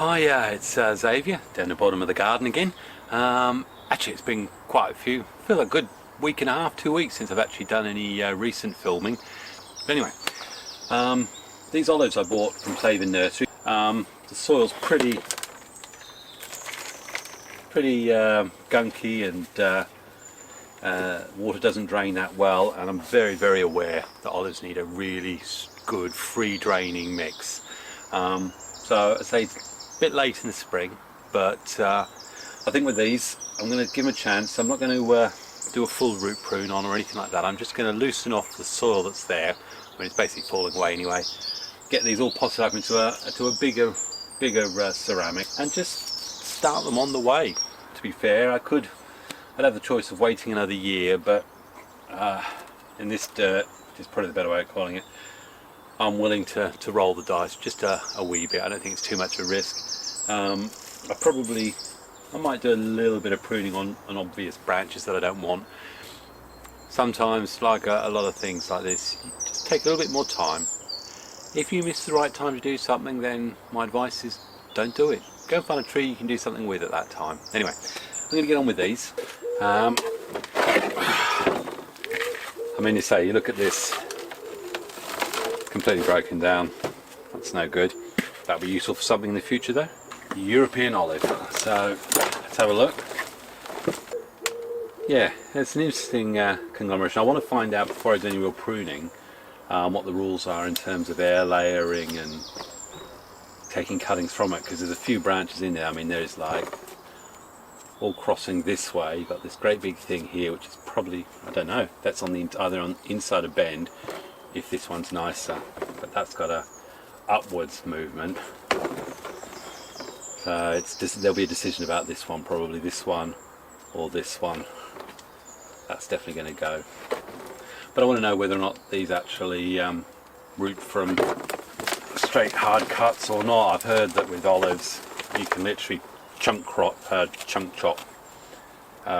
Hi, it's Xavier down the bottom of the garden again. Actually, it's been quite a few, I feel a good week and a half, 2 weeks since I've actually done any recent filming. But anyway, these olives I bought from Savin Nurseries. The soil's pretty gunky, and water doesn't drain that well, and I'm very aware that olives need a really good free draining mix. So I say it's a bit late in the spring, but I think with these I'm going to give them a chance. I'm not going to do a full root prune on or anything like that. I'm just going to loosen off the soil that's there. I mean, it's basically falling away anyway. Get these all potted up into a bigger ceramic and just start them on the way. To be fair, I'd have the choice of waiting another year, but in this dirt, is probably the better way of calling it, I'm willing to roll the dice just a wee bit. I don't think it's too much of a risk. I might do a little bit of pruning on obvious branches that I don't want. Sometimes, like a lot of things like this, you just take a little bit more time. If you miss the right time to do something, then my advice is don't do it. Go and find a tree you can do something with at that time. Anyway, I'm going to get on with these. I mean, you say, you look at this, completely broken down. That's no good. That'll be useful for something in the future though. European olive. So let's have a look. Yeah, it's an interesting conglomeration. I want to find out before I do any real pruning what the rules are in terms of air layering and taking cuttings from it, because there's a few branches in there. I mean, there's like all crossing this way. You've got this great big thing here, which is probably, I don't know, that's on the either on inside a bend, if this one's nicer, but that's got a upwards movement. So it's just, there'll be a decision about this one, probably this one or this one. That's definitely going to go. But I want to know whether or not these actually root from straight hard cuts or not. I've heard that with olives you can literally chunk chop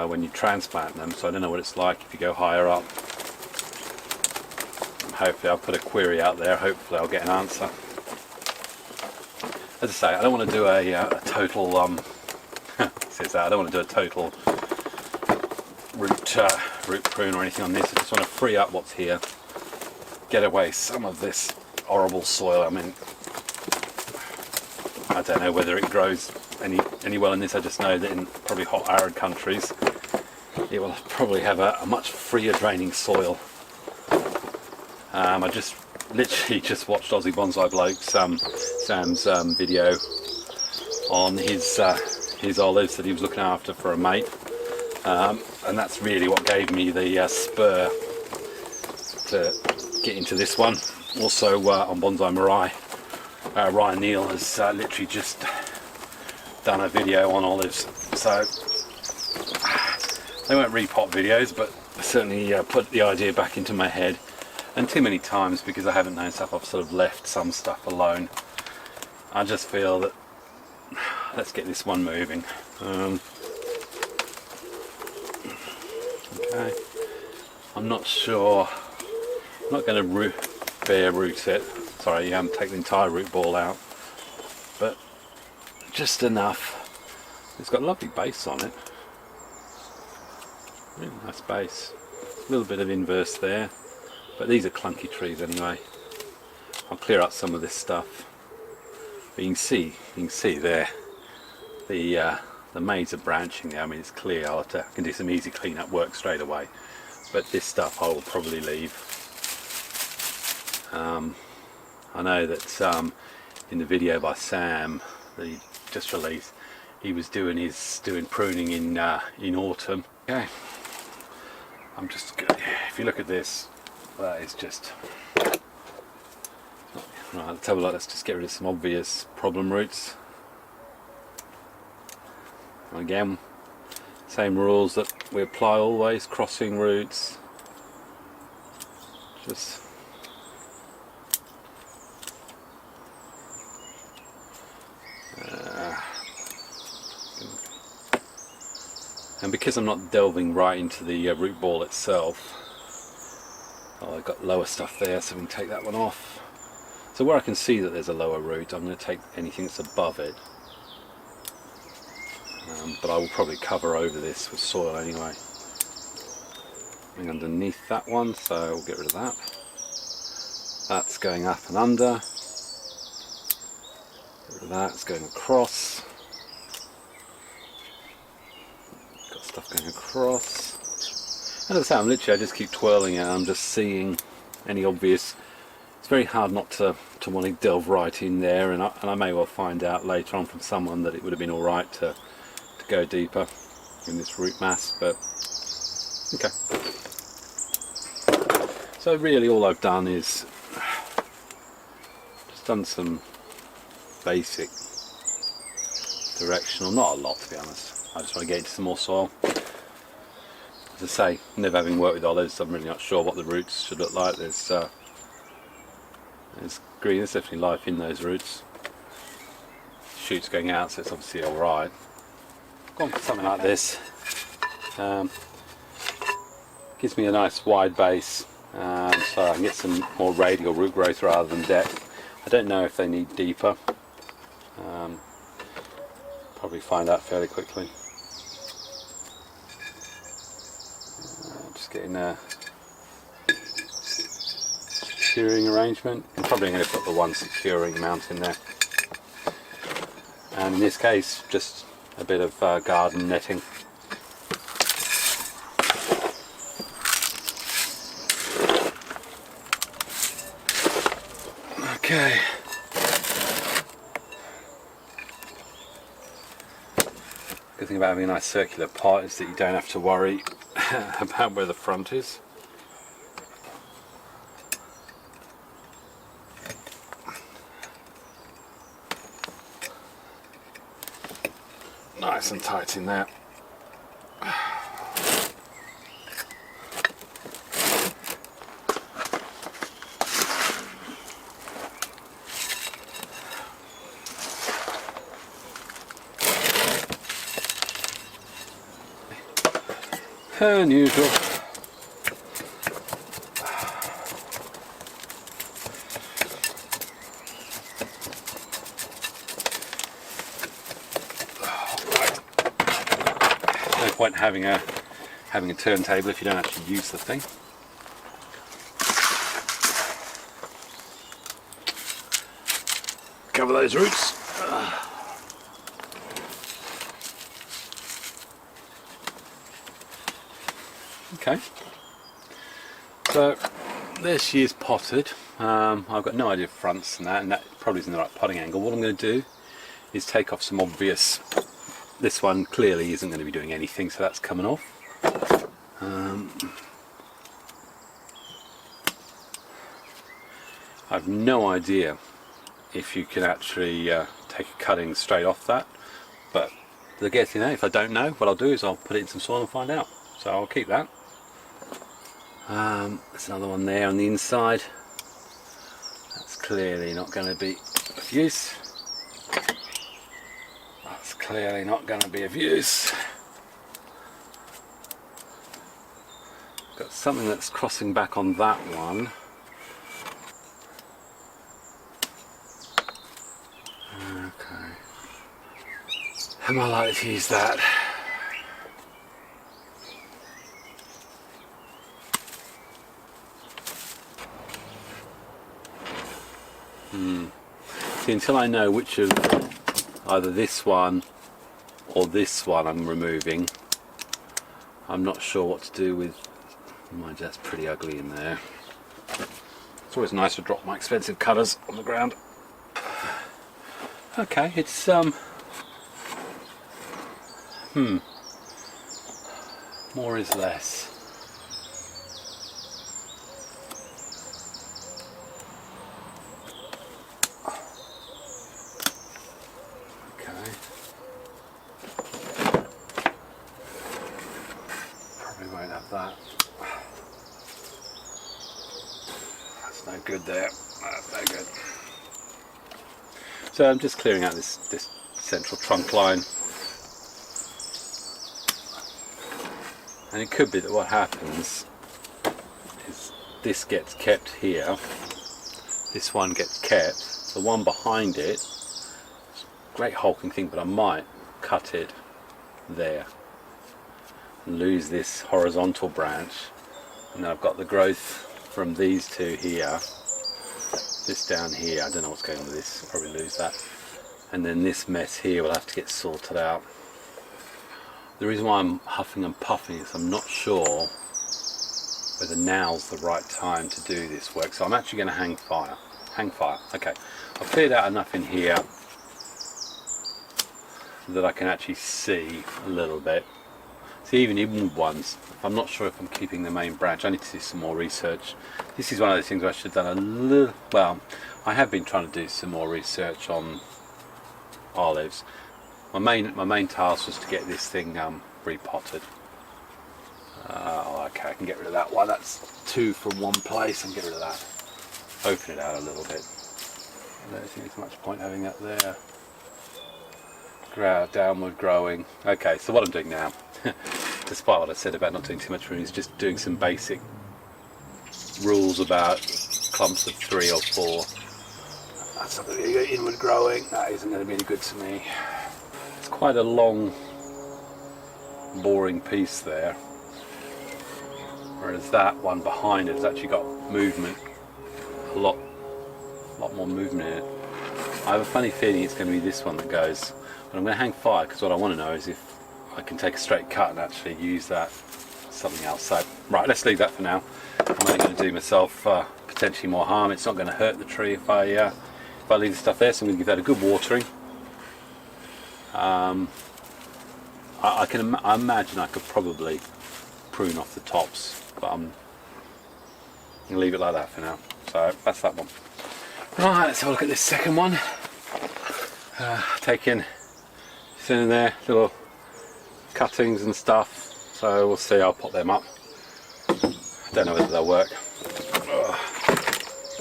when you transplant them, so I don't know what it's like if you go higher up. Hopefully I'll put a query out there, hopefully I'll get an answer. As I say, I don't want to do a total says that, I don't want to do a total root prune or anything on this. I just want to free up what's here, get away some of this horrible soil. I mean, I don't know whether it grows any well in this. I just know that in probably hot arid countries it will probably have a much freer draining soil. I just literally just watched Aussie Bonsai Bloke Sam's video on his olives that he was looking after for a mate, and that's really what gave me the spur to get into this one. Also on Bonsai Mirai, Ryan Neal has literally just done a video on olives, so they weren't repot videos, but certainly put the idea back into my head. And too many times, because I haven't known stuff, I've sort of left some stuff alone. I just feel that let's get this one moving. Okay, I'm not sure. I'm not going to bare root it. Sorry, take the entire root ball out, but just enough. It's got a lovely base on it. Really nice base. A little bit of inverse there. But these are clunky trees anyway. I'll clear up some of this stuff. But you can see there, the maids are branching there. I mean, it's clear. I can do some easy clean-up work straight away. But this stuff I will probably leave. I know that in the video by Sam that he just released, he was doing pruning in autumn. Okay, I'm just good. If you look at this. That is just right. Let's have a look. Let's just get rid of some obvious problem roots. Again, same rules that we apply always. Crossing roots. Just and because I'm not delving right into the root ball itself. Oh, I've got lower stuff there, so we can take that one off. So where I can see that there's a lower root, I'm going to take anything that's above it but I will probably cover over this with soil anyway. Going underneath that one, so we'll get rid of that. That's going up and under. Get rid of that, it's going across. Got stuff going across. And as I say, I just keep twirling it, I'm just seeing any obvious. It's very hard not to want to delve right in there, and I may well find out later on from someone that it would have been alright to go deeper in this root mass, but okay. So really all I've done is just done some basic directional, not a lot to be honest. I just want to get into some more soil. As I say, never having worked with olives, I'm really not sure what the roots should look like. There's green, there's definitely life in those roots. Shoots going out, so it's obviously alright. Gone for something like this. Gives me a nice wide base, so I can get some more radial root growth rather than depth. I don't know if they need deeper. Probably find out fairly quickly. Just getting a securing arrangement. I'm probably going to put the one securing mount in there. And in this case, just a bit of garden netting. Okay. Good thing about having a nice circular pot is that you don't have to worry about where the front is. Nice and tight in there. Unusual. No point having a turntable if you don't actually use the thing. Cover those roots. Okay, so there she is potted. I've got no idea of fronts and that probably isn't the right potting angle. What I'm going to do is take off some obvious. This one clearly isn't going to be doing anything, so that's coming off. I've no idea if you can actually take a cutting straight off that, but the guessing that, if I don't know, what I'll do is I'll put it in some soil and find out. So I'll keep that. There's another one there on the inside. That's clearly not going to be of use. That's clearly not going to be of use. Got something that's crossing back on that one. Okay. Am I likely to use that? See, until I know which of either this one or this one I'm removing, I'm not sure what to do with. Mine's just pretty ugly in there. It's always nice to drop my expensive colours on the ground. Okay, it's more is less. That. That's no good there. That's no good. So I'm just clearing out this central trunk line. And it could be that what happens is this gets kept here. This one gets kept. The one behind it, it's a great hulking thing, but I might cut it there. Lose this horizontal branch, and then I've got the growth from these two here. This down here, I don't know what's going on with this, I'll probably lose that. And then this mess here will have to get sorted out. The reason why I'm huffing and puffing is I'm not sure whether now's the right time to do this work. So I'm actually going to hang fire. Okay, I've cleared out enough in here so that I can actually see a little bit. See, even with ones, I'm not sure if I'm keeping the main branch. I need to do some more research. This is one of those things where I should have done a little, well, I have been trying to do some more research on olives. My main task was to get this thing repotted. Okay, I can get rid of that one. That's two from one place. I can get rid of that. Open it out a little bit. I don't think there's much point having that there. Downward growing. Okay, so what I'm doing now, despite what I said about not doing too much pruning, is just doing some basic rules about clumps of 3 or 4. That's not going to be inward growing. That isn't going to be any good to me. It's quite a long, boring piece there. Whereas that one behind it has actually got movement, a lot more movement in it. I have a funny feeling it's going to be this one that goes, but I'm going to hang fire because what I want to know is if I can take a straight cut and actually use that for something else. So, right, let's leave that for now. I'm only going to do myself potentially more harm. It's not going to hurt the tree if I leave the stuff there, so I'm going to give that a good watering. I imagine I could probably prune off the tops, but I'm going to leave it like that for now. So that's that one. Right, let's have a look at this second one. Taking in there little cuttings and stuff, so we'll see. I'll pop them up. Don't know whether they'll work.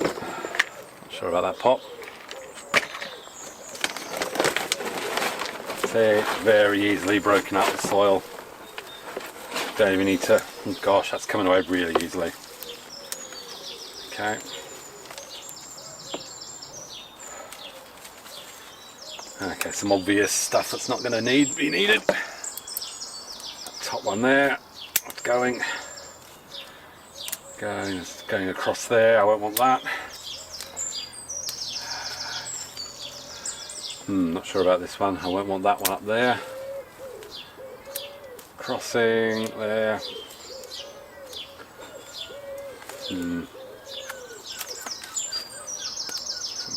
Not sure about that pot. See, it's very easily broken up the soil. Don't even need to. Oh gosh, that's coming away really easily. Okay. Okay, some obvious stuff that's not going to be needed. That top one there, it's going across there. I won't want that. Not sure about this one. I won't want that one up there. Crossing there. Something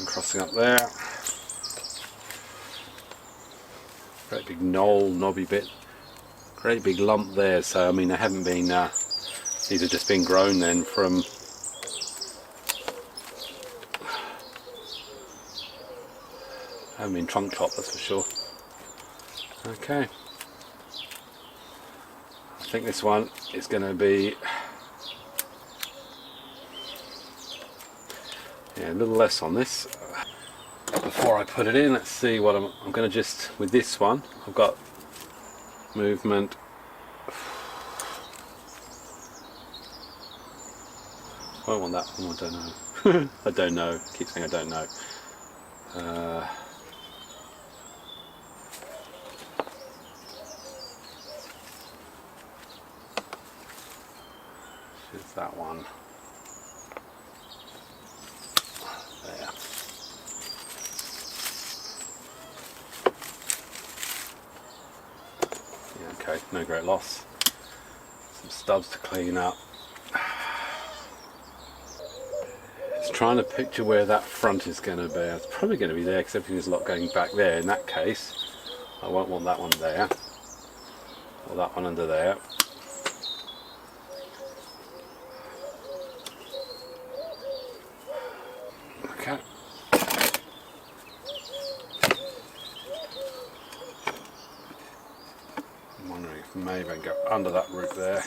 crossing up there. Great big knobby bit. Great big lump there. So I mean, they haven't been. These have just been grown then from. Haven't been trunk chopped, that's for sure. Okay. I think this one is going to be a little less on this. Before I put it in, let's see what I'm going to just, with this one, I've got movement. I don't want that one, I don't know. I don't know, I keep saying I don't know. Is that one there? Yeah, okay, no great loss. Some stubs to clean up. Just trying to picture where that front is going to be. It's probably going to be there because everything is a lot going back there. In that case, I won't want that one there, or that one under there. Okay. I'm wondering if maybe I can go under that root there.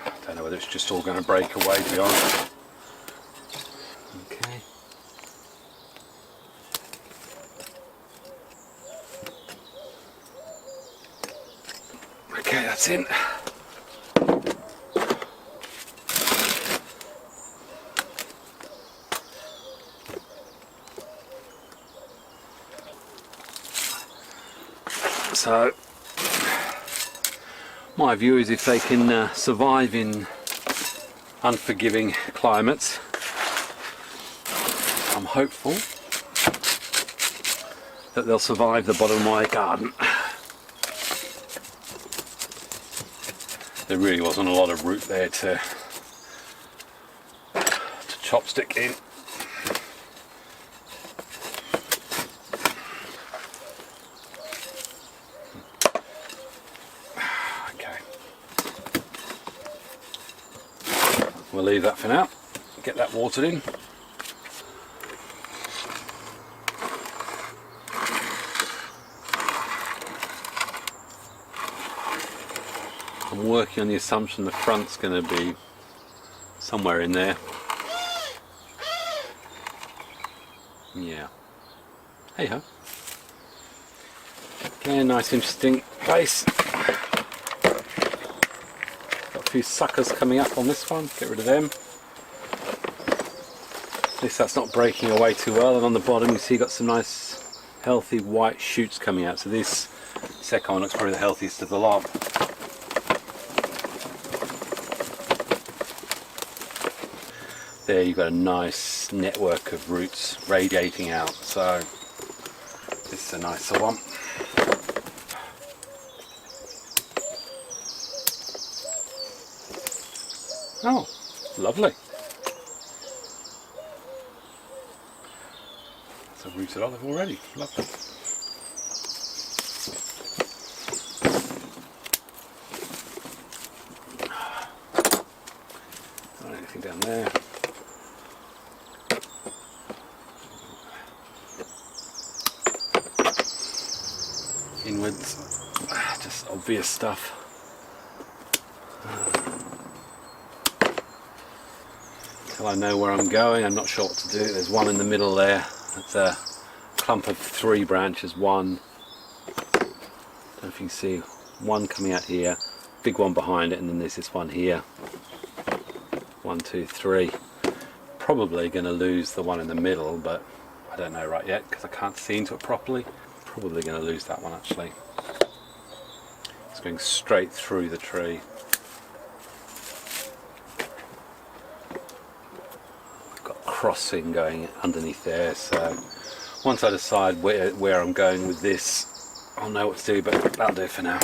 I don't know whether it's just all going to break away, to be honest. Okay. Okay, that's in. So my view is if they can survive in unforgiving climates, I'm hopeful that they'll survive the bottom of my garden. There really wasn't a lot of root there to chopstick in. Okay, we'll leave that for now, get that watered in. I'm working on the assumption the front's going to be somewhere in there. Yeah. Hey ho. Again, nice interesting place. Got a few suckers coming up on this one, get rid of them. At least that's not breaking away too well, and on the bottom you see you've got some nice healthy white shoots coming out. So this second one looks probably the healthiest of the lot. There you've got a nice network of roots radiating out, so this is a nicer one. Oh, lovely. That's a rooted olive already, lovely. Not anything down there. Inwards, just obvious stuff. Until I know where I'm going, I'm not sure what to do. There's one in the middle there. That's a clump of 3 branches. One, I don't know if you can see, one coming out here, big one behind it, and then there's this one here. 1, 2, 3. Probably going to lose the one in the middle, but I don't know right yet because I can't see into it properly. Probably going to lose that one actually. It's going straight through the tree. I've got crossing going underneath there, so once I decide where I'm going with this, I'll know what to do, but that'll do it for now.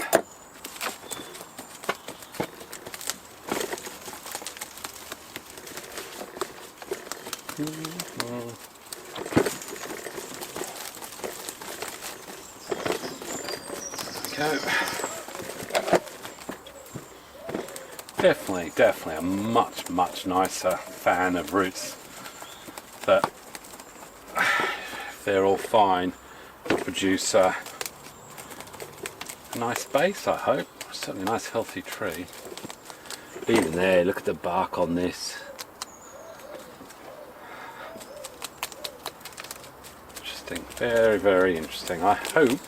Definitely a much nicer fan of roots that, if they're all fine, will produce a nice base, I hope. Certainly a nice healthy tree. Even there, look at the bark on this. Interesting, very interesting. I hope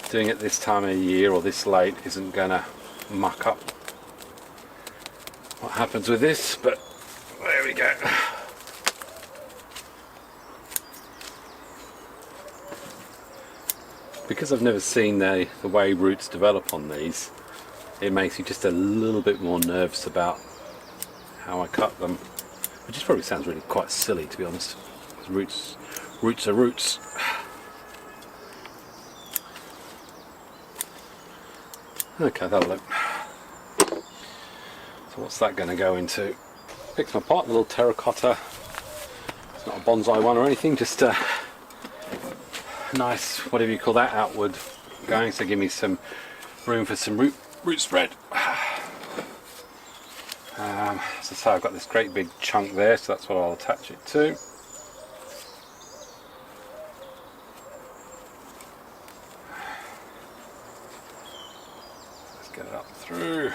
doing it this time of year or this late isn't gonna muck up what happens with this, but there we go. Because I've never seen the way roots develop on these, it makes me just a little bit more nervous about how I cut them, which probably sounds really quite silly, to be honest. Roots are roots. Okay, that'll look. So what's that going to go into? Picked them apart, a little terracotta. It's not a bonsai one or anything, just a nice, whatever you call that, outward going. So give me some room for some root spread. So I've got this great big chunk there, so that's what I'll attach it to. Let's get it up through.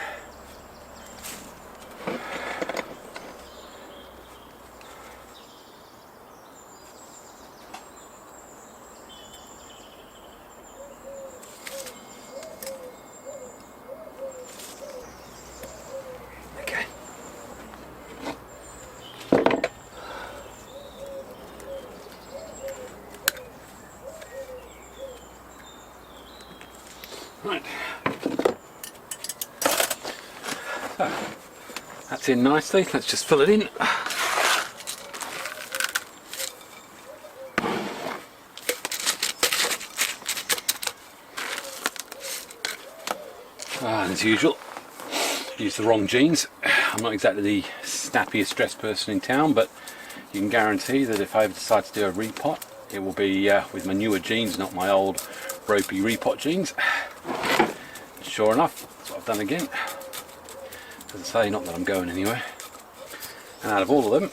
that's in nicely. Let's just fill it in. And as usual, use the wrong jeans. I'm not exactly the snappiest dressed person in town, but you can guarantee that if I ever decide to do a repot, it will be with my newer jeans, not my old ropey repot jeans. Sure enough, that's what I've done again. As I say, not that I'm going anywhere. And out of all of them,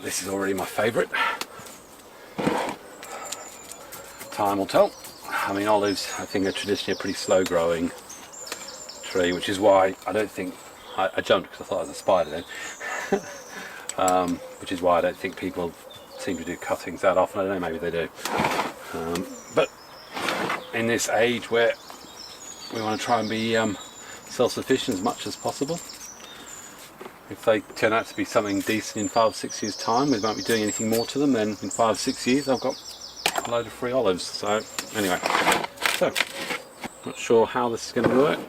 this is already my favourite. Time will tell. I mean, olives, I think, are traditionally a pretty slow growing tree, which is why I don't think I jumped because I thought I was a spider then. Which is why I don't think people seem to do cuttings that often. I don't know, maybe they do. But in this age where we want to try and be self-sufficient as much as possible, if they turn out to be something decent in 5 or 6 years time, we won't be doing anything more to them, then in 5 or 6 years I've got a load of free olives. So anyway, so not sure how this is going to work.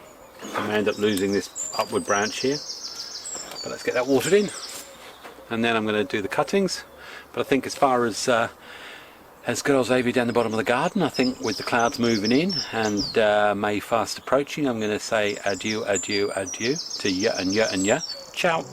I may end up losing this upward branch here, but let's get that watered in, and then I'm going to do the cuttings. But I think as far as good old Xavier down the bottom of the garden, I think with the clouds moving in and May fast approaching, I'm going to say adieu, adieu, adieu to ya and ya and ya. Ciao.